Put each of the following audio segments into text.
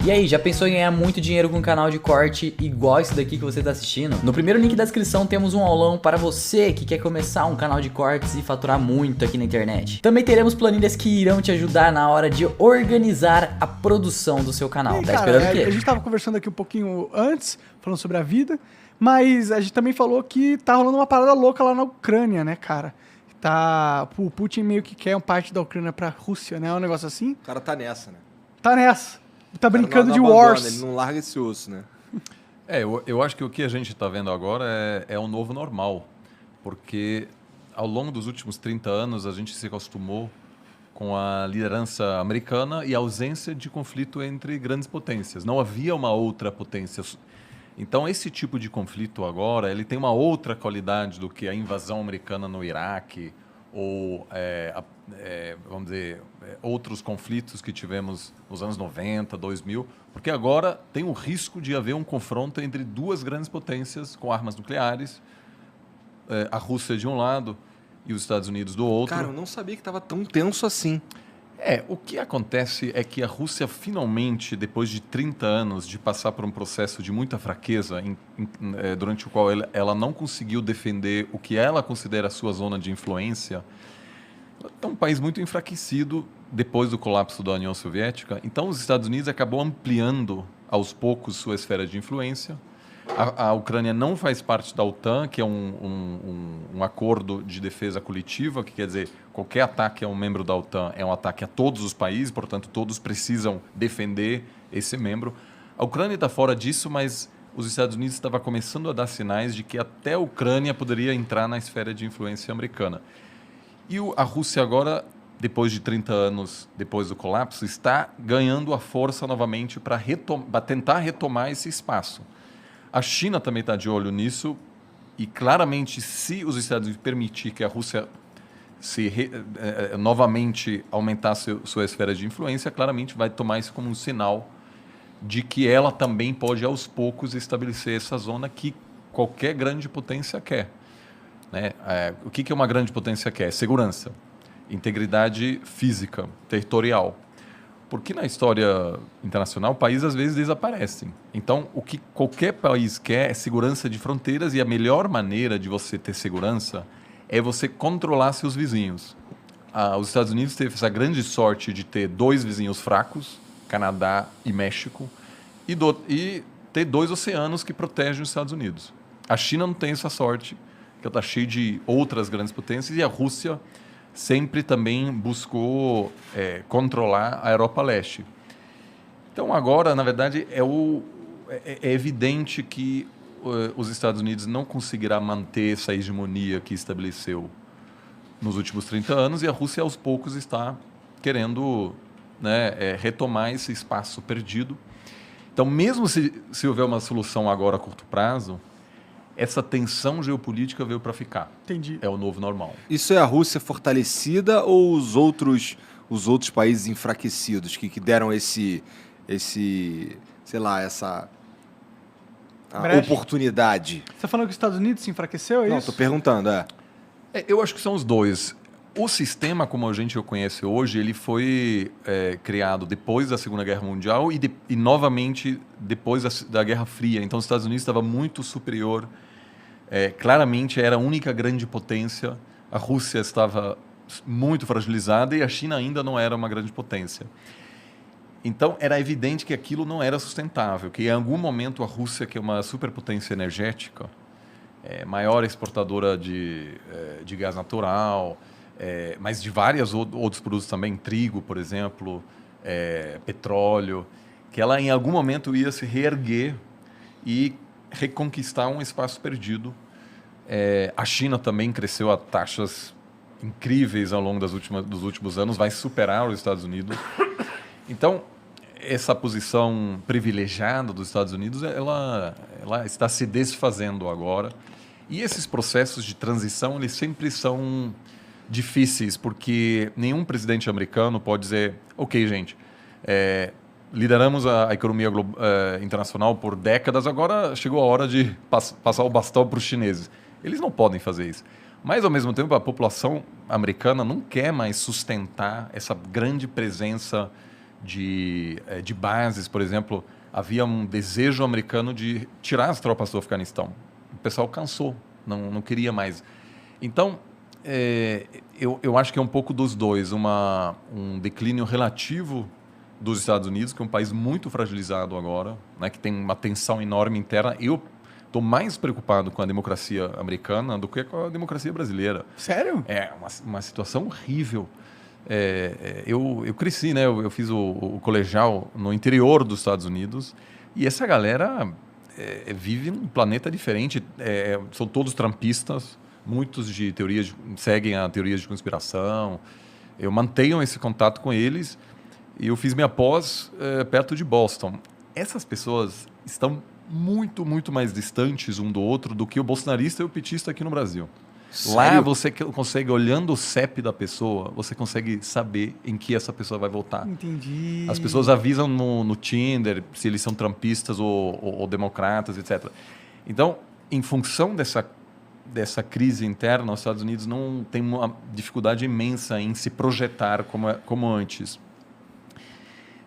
E aí, já pensou em ganhar muito dinheiro com um canal de corte igual esse daqui que você está assistindo? No primeiro link da descrição temos um aulão para você que quer começar um canal de cortes e faturar muito aqui na internet. Também teremos planilhas que irão te ajudar na hora de organizar a produção do seu canal. Tá esperando o quê? A gente tava conversando aqui um pouquinho antes, falando sobre a vida, mas a gente também falou que tá rolando uma parada louca lá na Ucrânia, né, cara? O Putin meio que quer uma parte da Ucrânia pra Rússia, né? É um negócio assim. O cara tá nessa, né? Tá nessa. Tá brincando de abandona, wars. Ele não larga esse osso, né? Eu acho que o que a gente está vendo agora é um novo normal, porque ao longo dos últimos 30 anos a gente se acostumou com a liderança americana e a ausência de conflito entre grandes potências. Não havia uma outra potência. Então esse tipo de conflito agora ele tem uma outra qualidade do que a invasão americana no Iraque ou vamos dizer, outros conflitos que tivemos nos anos 90, 2000, porque agora tem o risco de haver um confronto entre duas grandes potências com armas nucleares, a Rússia de um lado e os Estados Unidos do outro. Cara, eu não sabia que estava tão tenso assim. O que acontece é que a Rússia finalmente, depois de 30 anos de passar por um processo de muita fraqueza, durante o qual ela não conseguiu defender o que ela considera a sua zona de influência, é um país muito enfraquecido depois do colapso da União Soviética. Então, os Estados Unidos acabou ampliando aos poucos sua esfera de influência. A Ucrânia não faz parte da OTAN, que é um acordo de defesa coletiva, que quer dizer, qualquer ataque a um membro da OTAN é um ataque a todos os países, portanto, todos precisam defender esse membro. A Ucrânia está fora disso, mas os Estados Unidos estavam começando a dar sinais de que até a Ucrânia poderia entrar na esfera de influência americana. E a Rússia agora, depois de 30 anos depois do colapso, está ganhando a força novamente para tentar retomar esse espaço. A China também está de olho nisso e, claramente, se os Estados Unidos permitir que a Rússia novamente aumentasse sua esfera de influência, claramente vai tomar isso como um sinal de que ela também pode, aos poucos, estabelecer essa zona que qualquer grande potência quer. Né? O que uma grande potência quer? Segurança, integridade física, territorial. Porque na história internacional, países às vezes desaparecem. Então, o que qualquer país quer é segurança de fronteiras e a melhor maneira de você ter segurança é você controlar seus vizinhos. Os Estados Unidos teve essa grande sorte de ter dois vizinhos fracos, Canadá e México, e ter dois oceanos que protegem os Estados Unidos. A China não tem essa sorte, que está cheia de outras grandes potências, e a Rússia sempre também buscou controlar a Europa Leste. Então, agora, na verdade, é evidente que os Estados Unidos não conseguirá manter essa hegemonia que estabeleceu nos últimos 30 anos, e a Rússia, aos poucos, está querendo retomar esse espaço perdido. Então, mesmo se houver uma solução agora a curto prazo, essa tensão geopolítica veio para ficar. Entendi. É o novo normal. Isso é a Rússia fortalecida ou os outros países enfraquecidos que deram essa oportunidade? Você tá falando que os Estados Unidos se enfraqueceu, é Não, isso? tô perguntando, Eu acho que são os dois. O sistema, como a gente o conhece hoje, ele foi criado depois da Segunda Guerra Mundial e novamente depois da Guerra Fria. Então, os Estados Unidos estava muito superior. Claramente, era a única grande potência. A Rússia estava muito fragilizada e a China ainda não era uma grande potência. Então, era evidente que aquilo não era sustentável, que em algum momento a Rússia, que é uma superpotência energética, maior exportadora de gás natural, mas de vários outros produtos também, trigo, por exemplo, petróleo, que ela em algum momento ia se reerguer e reconquistar um espaço perdido. A China também cresceu a taxas incríveis ao longo dos últimos anos, vai superar os Estados Unidos. Então, essa posição privilegiada dos Estados Unidos, ela está se desfazendo agora. E esses processos de transição, eles sempre são difíceis, porque nenhum presidente americano pode dizer, ok, gente, lideramos a economia internacional por décadas, agora chegou a hora de passar o bastão para os chineses. Eles não podem fazer isso. Mas, ao mesmo tempo, a população americana não quer mais sustentar essa grande presença de bases, por exemplo, havia um desejo americano de tirar as tropas do Afeganistão. O pessoal cansou, não queria mais. Então, eu acho que é um pouco dos dois, um declínio relativo dos Estados Unidos, que é um país muito fragilizado agora, né, que tem uma tensão enorme interna. Eu estou mais preocupado com a democracia americana do que com a democracia brasileira. Sério? É uma situação horrível. Eu cresci, né? Eu fiz o colegial no interior dos Estados Unidos e essa galera vive num planeta diferente. São todos trumpistas, muitos seguem a teoria de conspiração. Eu mantenho esse contato com eles e eu fiz minha pós perto de Boston. Essas pessoas estão muito, muito mais distantes um do outro do que o bolsonarista e o petista aqui no Brasil. Lá Sério? você consegue, olhando o CEP da pessoa, você consegue saber em que essa pessoa vai votar. Entendi. As pessoas avisam no Tinder se eles são trumpistas ou democratas, etc. Então, em função dessa crise interna, os Estados Unidos não tem uma dificuldade imensa em se projetar como antes.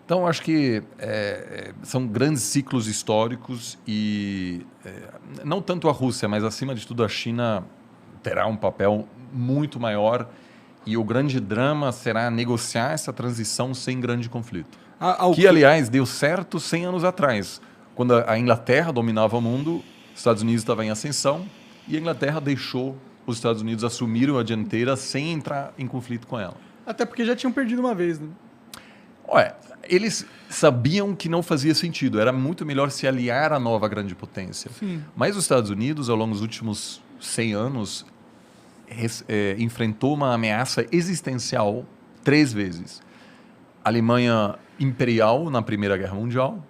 Então, acho que são grandes ciclos históricos e não tanto a Rússia, mas acima de tudo a China terá um papel muito maior e o grande drama será negociar essa transição sem grande conflito. Que, aliás, deu certo 100 anos atrás, quando a Inglaterra dominava o mundo, os Estados Unidos estavam em ascensão e a Inglaterra deixou os Estados Unidos assumirem a dianteira sem entrar em conflito com ela. Até porque já tinham perdido uma vez, né? Olha, eles sabiam que não fazia sentido, era muito melhor se aliar à nova grande potência. Sim. Mas os Estados Unidos, ao longo dos últimos 100 anos, enfrentou uma ameaça existencial 3 vezes. A Alemanha imperial na Primeira Guerra Mundial.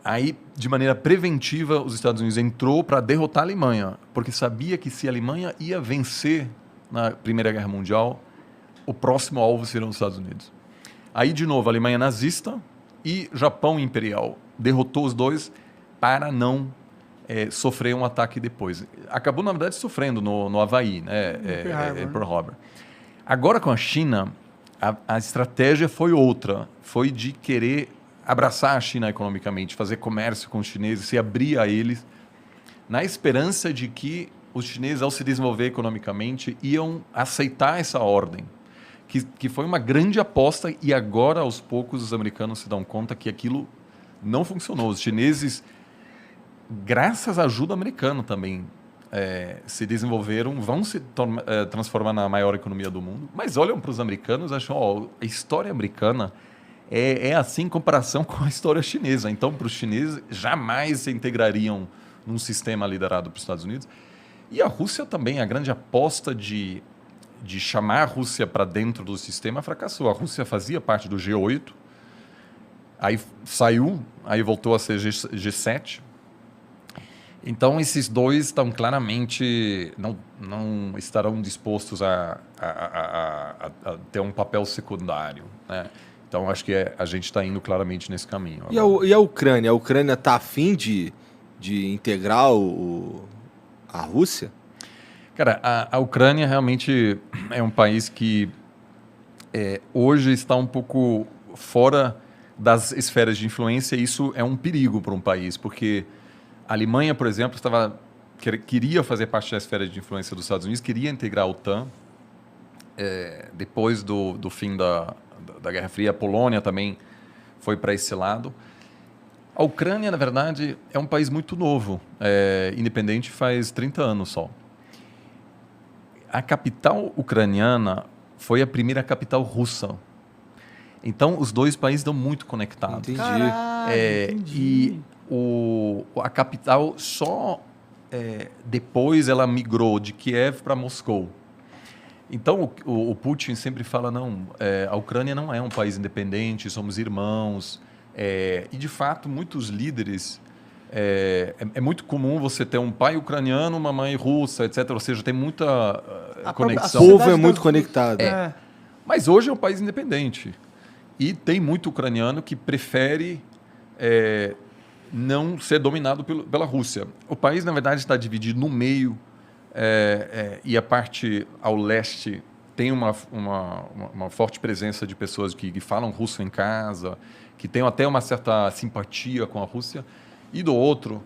Aí, de maneira preventiva, os Estados Unidos entrou para derrotar a Alemanha, porque sabia que se a Alemanha ia vencer na Primeira Guerra Mundial, o próximo alvo seriam os Estados Unidos. Aí, de novo, a Alemanha nazista e Japão imperial. Derrotou os dois para não sofrer um ataque depois. Acabou, na verdade, sofrendo no Havaí, né? Pearl Harbor. Agora, com a China, a estratégia foi outra. Foi de querer abraçar a China economicamente, fazer comércio com os chineses, se abrir a eles, na esperança de que os chineses, ao se desenvolver economicamente, iam aceitar essa ordem. Que foi uma grande aposta e agora, aos poucos, os americanos se dão conta que aquilo não funcionou. Os chineses, graças à ajuda americana também, se desenvolveram, vão se transformar na maior economia do mundo, mas olham para os americanos e acham, a história americana é assim em comparação com a história chinesa. Então, para os chineses, jamais se integrariam num sistema liderado pelos Estados Unidos. E a Rússia também, a grande aposta de chamar a Rússia para dentro do sistema fracassou. A Rússia fazia parte do G8, aí saiu, aí voltou a ser G7. Então, esses dois estão claramente, não estarão dispostos a ter um papel secundário, né? Então, acho que a gente está indo claramente nesse caminho. E a Ucrânia? A Ucrânia está afim de integrar a Rússia? Cara, a Ucrânia realmente é um país que hoje está um pouco fora das esferas de influência, e isso é um perigo para um país, porque a Alemanha, por exemplo, queria fazer parte da esfera de influência dos Estados Unidos, queria integrar a OTAN. Depois do fim da Guerra Fria, a Polônia também foi para esse lado. A Ucrânia, na verdade, é um país muito novo, independente faz 30 anos só. A capital ucraniana foi a primeira capital russa. Então, os dois países estão muito conectados. Entendi. Caralho, entendi. E a capital só depois ela migrou de Kiev para Moscou. Então, o Putin sempre fala, a Ucrânia não é um país independente, somos irmãos. E, de fato, muitos líderes... É muito comum você ter um pai ucraniano, uma mãe russa, etc. Ou seja, tem muita conexão. O povo é muito conectado. Mas hoje é um país independente. E tem muito ucraniano que prefere não ser dominado pela Rússia. O país, na verdade, está dividido no meio, e a parte ao leste tem uma forte presença de pessoas que falam russo em casa, que têm até uma certa simpatia com a Rússia, e do outro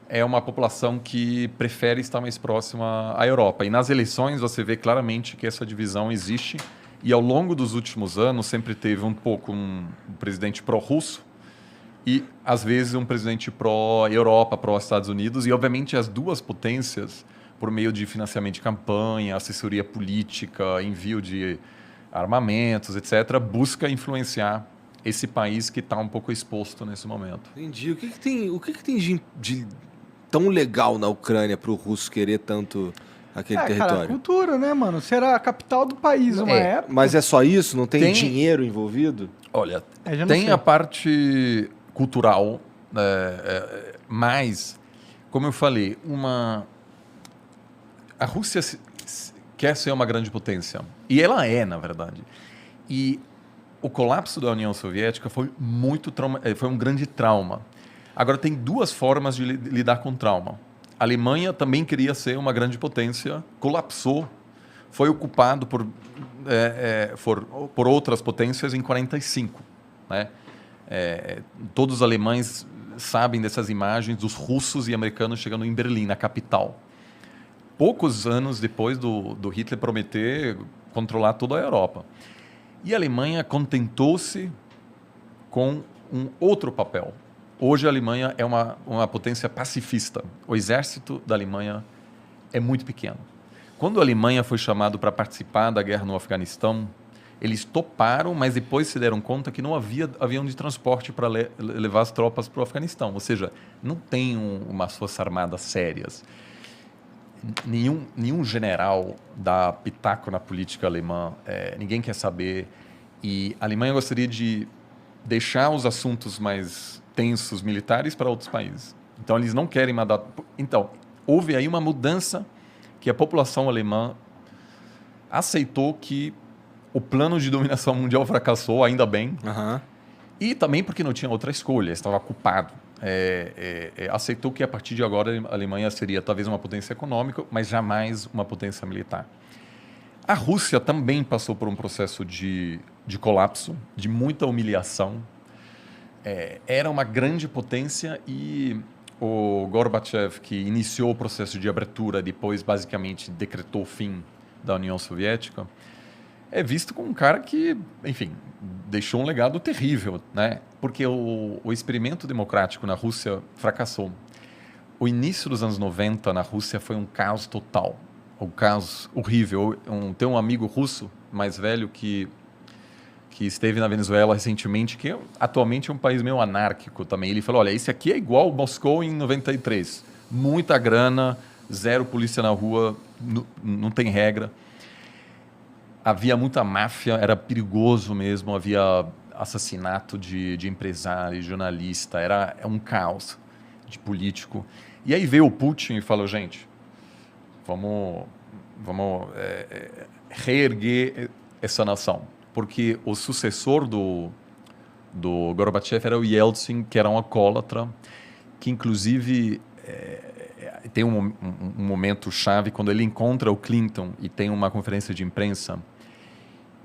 é uma população que prefere estar mais próxima à Europa. E nas eleições você vê claramente que essa divisão existe, e ao longo dos últimos anos sempre teve um pouco um presidente pró-russo e, às vezes, um presidente pró-Europa, pró-Estados Unidos, e, obviamente, as duas potências, por meio de financiamento de campanha, assessoria política, envio de armamentos, etc., busca influenciar esse país que está um pouco exposto nesse momento. Entendi. O que tem de tão legal na Ucrânia para o russo querer tanto aquele território? Cara, cultura, né, mano? Será a capital do país uma época. Mas é só isso? Não tem dinheiro envolvido? Olha, já não tem sei. a parte cultural, mas, como eu falei, a Rússia quer ser uma grande potência. E ela é, na verdade. E o colapso da União Soviética foi foi um grande trauma. Agora, tem duas formas de lidar com trauma. A Alemanha também queria ser uma grande potência, colapsou, foi ocupado por outras potências em 1945. Né? Todos os alemães sabem dessas imagens dos russos e americanos chegando em Berlim, na capital. Poucos anos depois do Hitler prometer controlar toda a Europa. E a Alemanha contentou-se com um outro papel. Hoje a Alemanha é uma potência pacifista. O exército da Alemanha é muito pequeno. Quando a Alemanha foi chamada para participar da guerra no Afeganistão, eles toparam, mas depois se deram conta que não havia avião de transporte para levar as tropas para o Afeganistão. Ou seja, não tem umas forças armadas sérias. Nenhum general dá pitaco na política alemã. Ninguém quer saber. E a Alemanha gostaria de deixar os assuntos mais tensos militares para outros países. Então, eles não querem mandar... Então, houve aí uma mudança que a população alemã aceitou que o plano de dominação mundial fracassou, ainda bem, e também porque não tinha outra escolha, estava ocupado. Aceitou que, a partir de agora, a Alemanha seria talvez uma potência econômica, mas jamais uma potência militar. A Rússia também passou por um processo de colapso, de muita humilhação. Era uma grande potência e o Gorbachev, que iniciou o processo de abertura, depois basicamente decretou o fim da União Soviética, é visto como um cara que, enfim, deixou um legado terrível, né? Porque o experimento democrático na Rússia fracassou. O início dos anos 90 na Rússia foi um caos total, um caos horrível. Tem um amigo russo mais velho que esteve na Venezuela recentemente, que atualmente é um país meio anárquico também. Ele falou, olha, esse aqui é igual Moscou em 93. Muita grana, zero polícia na rua, não tem regra. Havia muita máfia, era perigoso mesmo, havia assassinato de empresário, jornalista, era um caos de político. E aí veio o Putin e falou, gente, vamos reerguer essa nação. Porque o sucessor do Gorbachev era o Yeltsin, que era um alcoólatra, que inclusive tem um momento chave quando ele encontra o Clinton e tem uma conferência de imprensa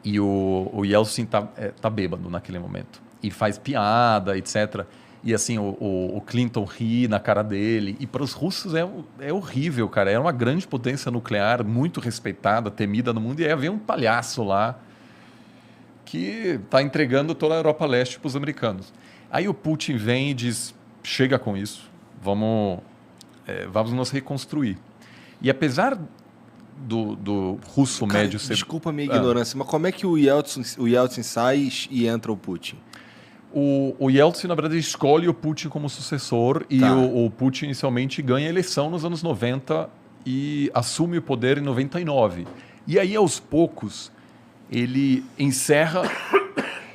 e o Yeltsin tá bêbado naquele momento e faz piada, etc. E assim, o Clinton ri na cara dele. E para os russos é horrível, cara. Era uma grande potência nuclear, muito respeitada, temida no mundo, e aí havia um palhaço lá que está entregando toda a Europa Leste para os americanos. Aí o Putin vem e diz, chega com isso, vamos nos reconstruir. E apesar do russo médio ser... Desculpa a minha ignorância, mas como é que o Yeltsin sai e entra o Putin? O Yeltsin, na verdade, escolhe o Putin como sucessor e o Putin inicialmente ganha a eleição nos anos 90 e assume o poder em 99. E aí, aos poucos, ele encerra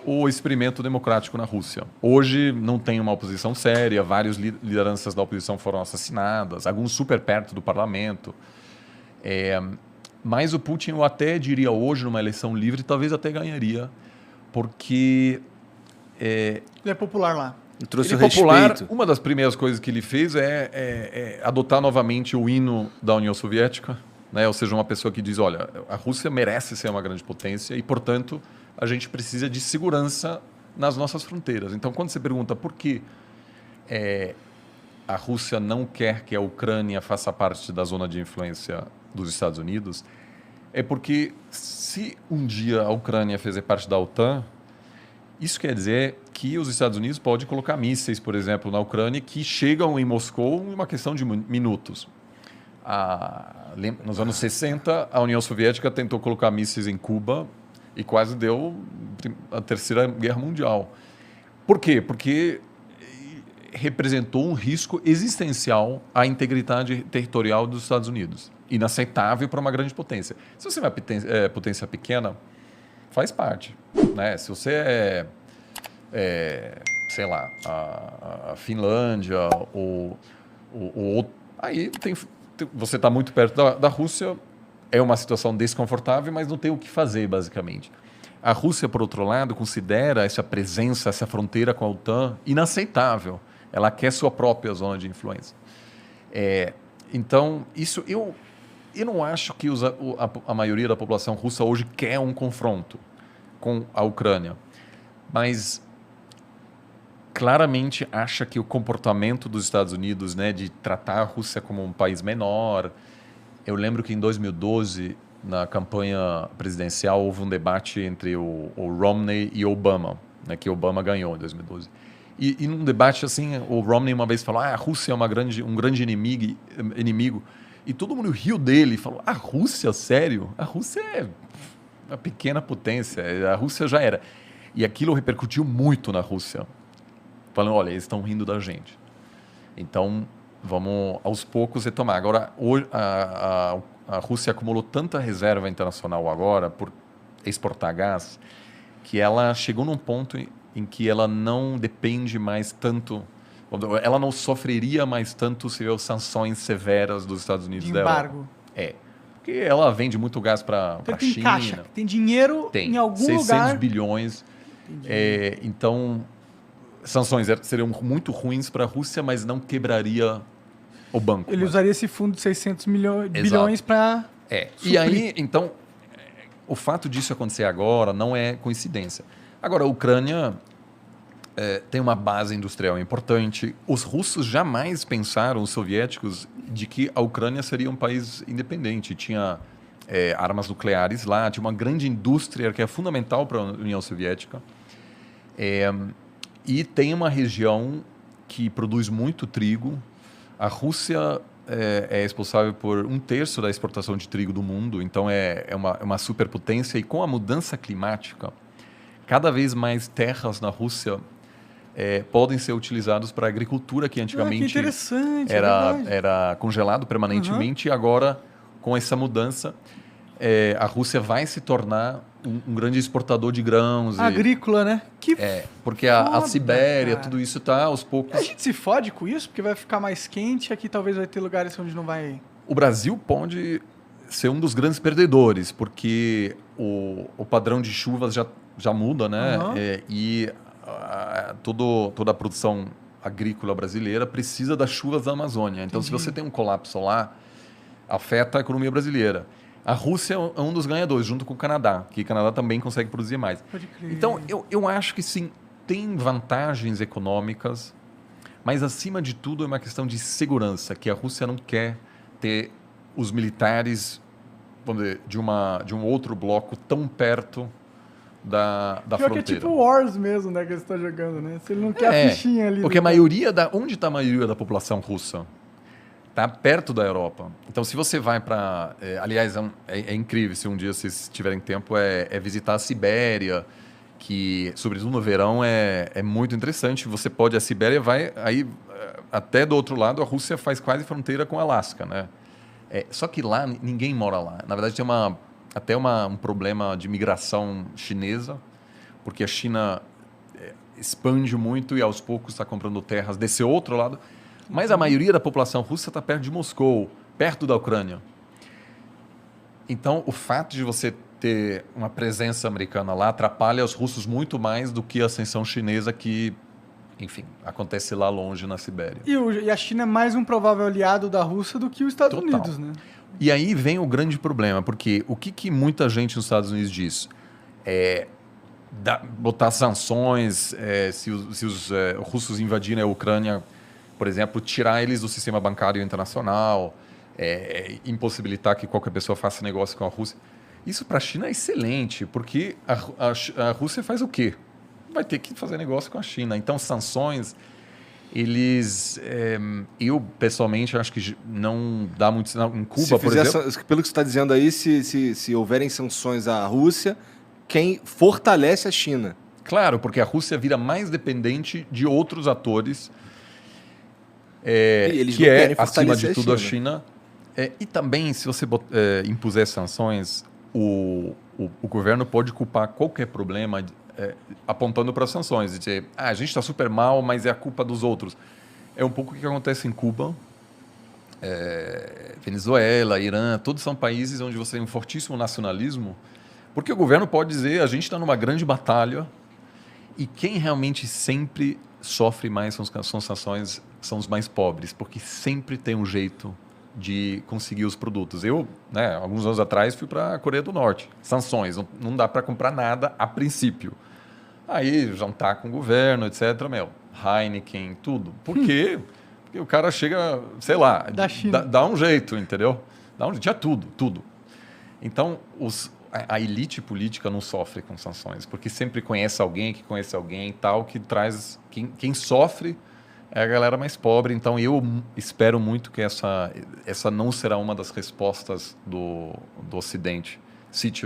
o experimento democrático na Rússia. Hoje não tem uma oposição séria, várias lideranças da oposição foram assassinadas, alguns super perto do parlamento. Mas o Putin, eu até diria hoje, numa eleição livre, talvez até ganharia, porque... Ele é popular lá. Trouxe ele o é popular. respeito. Uma das primeiras coisas que ele fez é adotar novamente o hino da União Soviética, né? Ou seja, uma pessoa que diz, olha, a Rússia merece ser uma grande potência e, portanto, a gente precisa de segurança nas nossas fronteiras. Então, quando você pergunta por que a Rússia não quer que a Ucrânia faça parte da zona de influência dos Estados Unidos, é porque se um dia a Ucrânia fizer parte da OTAN, isso quer dizer que os Estados Unidos podem colocar mísseis, por exemplo, na Ucrânia, que chegam em Moscou em uma questão de minutos. Nos anos 60, a União Soviética tentou colocar mísseis em Cuba e quase deu a Terceira Guerra Mundial. Por quê? Porque representou um risco existencial à integridade territorial dos Estados Unidos. Inaceitável para uma grande potência. Se você é uma potência pequena, faz parte. Né? Se você sei lá, a Finlândia ou aí você está muito perto da Rússia, é uma situação desconfortável, mas não tem o que fazer, basicamente. A Rússia, por outro lado, considera essa presença, essa fronteira com a OTAN inaceitável. Ela quer sua própria zona de influência. Então, isso eu não acho que a maioria da população russa hoje quer um confronto com a Ucrânia, mas claramente acha que o comportamento dos Estados Unidos, né, de tratar a Rússia como um país menor. Eu lembro que em 2012, na campanha presidencial, houve um debate entre o Romney e Obama, né, que Obama ganhou em 2012. E num debate assim, o Romney uma vez falou: a Rússia é um grande inimigo. E todo mundo riu dele e falou: a Rússia, sério? A Rússia é uma pequena potência, a Rússia já era. E aquilo repercutiu muito na Rússia, falando: olha, eles estão rindo da gente. Então, vamos aos poucos retomar. Agora, a Rússia acumulou tanta reserva internacional agora por exportar gás, que ela chegou num ponto em que ela não depende mais tanto, ela não sofreria mais tanto se houver sanções severas dos Estados Unidos. De embargo. Porque ela vende muito gás para a China. Caixa, tem dinheiro em algum 600 lugar. bilhões. Então, sanções seriam muito ruins para a Rússia, mas não quebraria o banco. Ele usaria esse fundo de 600 bilhões para E aí, então, o fato disso acontecer agora não é coincidência. Agora, a Ucrânia tem uma base industrial importante. Os russos jamais pensaram, os soviéticos, de que a Ucrânia seria um país independente. Tinha armas nucleares lá, tinha uma grande indústria que é fundamental para a União Soviética. E tem uma região que produz muito trigo. A Rússia é responsável por 1/3 da exportação de trigo do mundo, então é uma superpotência. E com a mudança climática, cada vez mais terras na Rússia podem ser utilizadas para a agricultura, que antigamente que interessante, era congelado permanentemente. E agora, com essa mudança, a Rússia vai se tornar um grande exportador de grãos. Agrícola, né? Porque a Sibéria, tudo isso está aos poucos. A gente se fode com isso, porque vai ficar mais quente. Aqui talvez vai ter lugares onde não vai... O Brasil pode ser um dos grandes perdedores, porque o padrão de chuvas já muda, né? E toda a produção agrícola brasileira precisa das chuvas da Amazônia. Então, se você tem um colapso lá, afeta a economia brasileira. A Rússia é um dos ganhadores, junto com o Canadá, que o Canadá também consegue produzir mais. Pode crer. Então, eu acho que sim, tem vantagens econômicas, mas, acima de tudo, é uma questão de segurança, que a Rússia não quer ter os militares, vamos dizer, de um outro bloco tão perto da fronteira. Que é tipo Wars mesmo, né, que você está jogando, né? Se ele não quer a fichinha ali. Porque onde está a maioria da população russa? Está perto da Europa. Então, se você vai para... aliás, é incrível, se um dia vocês tiverem tempo, visitar a Sibéria, que, sobretudo no verão, é muito interessante. Você pode... A Sibéria vai... Aí, até do outro lado, a Rússia faz quase fronteira com o Alasca, né? Só que lá, ninguém mora lá. Na verdade, tem até um problema de migração chinesa, porque a China expande muito e, aos poucos, está comprando terras desse outro lado. Mas a maioria da população russa está perto de Moscou, perto da Ucrânia. Então, o fato de você ter uma presença americana lá atrapalha os russos muito mais do que a ascensão chinesa que, enfim, acontece lá longe na Sibéria. E a China é mais um provável aliado da Rússia do que os Estados Unidos, né? E aí vem o grande problema, porque o que muita gente nos Estados Unidos diz? Botar sanções, se os russos invadirem a Ucrânia, por exemplo, tirar eles do sistema bancário internacional, impossibilitar que qualquer pessoa faça negócio com a Rússia. Isso para a China é excelente, porque a Rússia faz o quê? Vai ter que fazer negócio com a China. Então, sanções, eu pessoalmente acho que não dá muito sinal. Em Cuba, por exemplo... Pelo que você está dizendo aí, se houverem sanções à Rússia, quem fortalece a China. Claro, porque a Rússia vira mais dependente de outros atores, eles que não querem acima fortalecer de tudo, a a China. China. E também, se você impuser sanções, o governo pode culpar qualquer problema apontando para as sanções. Dizer, a gente está super mal, mas é a culpa dos outros. É um pouco o que acontece em Cuba, Venezuela, Irã, todos são países onde você tem um fortíssimo nacionalismo, porque o governo pode dizer, a gente está numa grande batalha, e quem realmente sempre sofre mais com as sanções são os mais pobres, porque sempre tem um jeito de conseguir os produtos. Eu, alguns anos atrás, fui para a Coreia do Norte. Sanções, não dá para comprar nada a princípio. Aí, jantar com o governo, etc. Heineken, tudo. Por quê? Porque o cara chega, sei lá, Da China. dá um jeito, entendeu? Tinha tudo. Então, a elite política não sofre com sanções, porque sempre conhece alguém que conhece alguém tal, que traz... Quem sofre é a galera mais pobre. Então, eu espero muito que essa não será uma das respostas do Ocidente, se tiver